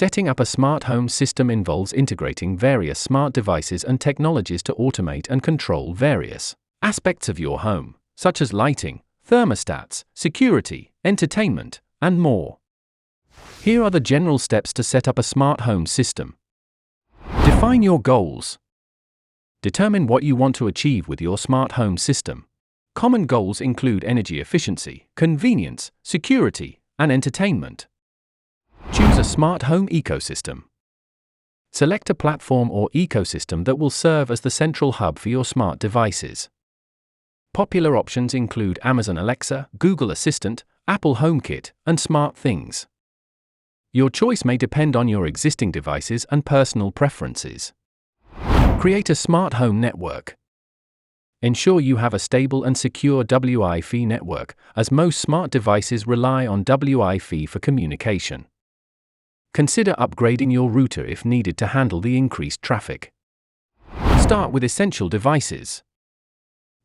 Setting up a smart home system involves integrating various smart devices and technologies to automate and control various aspects of your home, such as lighting, thermostats, security, entertainment, and more. Here are the general steps to set up a smart home system. Define your goals. Determine what you want to achieve with your smart home system. Common goals include energy efficiency, convenience, security, and entertainment. Choose a smart home ecosystem. Select a platform or ecosystem that will serve as the central hub for your smart devices. Popular options include Amazon Alexa, Google Assistant, Apple HomeKit, and SmartThings. Your choice may depend on your existing devices and personal preferences. Create a smart home network. Ensure you have a stable and secure Wi-Fi network, as most smart devices rely on Wi-Fi for communication. Consider upgrading your router if needed to handle the increased traffic. Start with essential devices.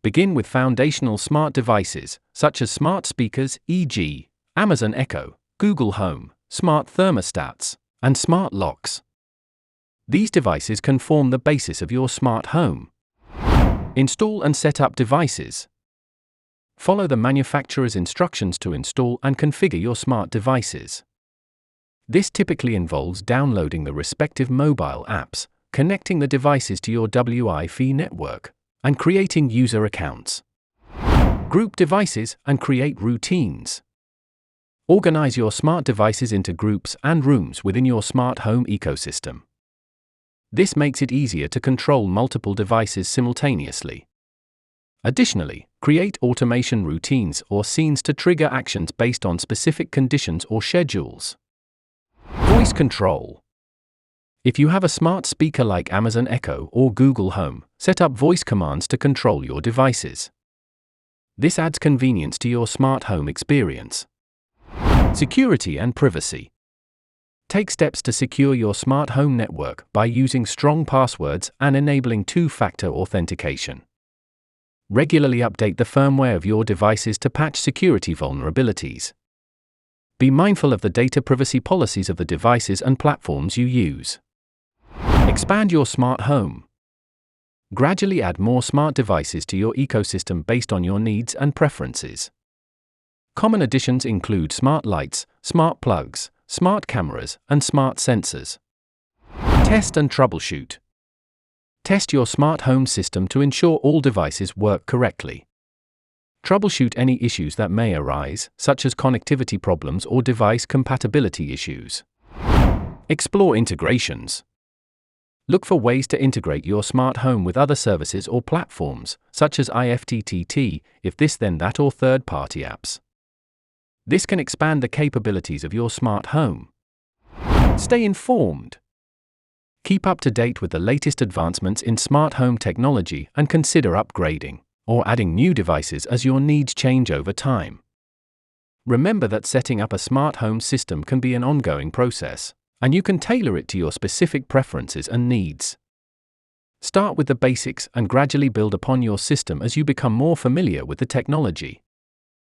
Begin with foundational smart devices, such as smart speakers, e.g., Amazon Echo, Google Home, smart thermostats, and smart locks. These devices can form the basis of your smart home. Install and set up devices. Follow the manufacturer's instructions to install and configure your smart devices. This typically involves downloading the respective mobile apps, connecting the devices to your Wi-Fi network, and creating user accounts. Group devices and create routines. Organize your smart devices into groups and rooms within your smart home ecosystem. This makes it easier to control multiple devices simultaneously. Additionally, create automation routines or scenes to trigger actions based on specific conditions or schedules. Voice control. If you have a smart speaker like Amazon Echo or Google Home, set up voice commands to control your devices. This adds convenience to your smart home experience. Security and privacy. Take steps to secure your smart home network by using strong passwords and enabling two-factor authentication. Regularly update the firmware of your devices to patch security vulnerabilities. Be mindful of the data privacy policies of the devices and platforms you use. Expand your smart home. Gradually add more smart devices to your ecosystem based on your needs and preferences. Common additions include smart lights, smart plugs, smart cameras, and smart sensors. Test and troubleshoot. Test your smart home system to ensure all devices work correctly. Troubleshoot any issues that may arise, such as connectivity problems or device compatibility issues. Explore integrations. Look for ways to integrate your smart home with other services or platforms, such as IFTTT, if this then that, or third-party apps. This can expand the capabilities of your smart home. Stay informed. Keep up to date with the latest advancements in smart home technology and consider upgrading or adding new devices as your needs change over time. Remember that setting up a smart home system can be an ongoing process, and you can tailor it to your specific preferences and needs. Start with the basics and gradually build upon your system as you become more familiar with the technology.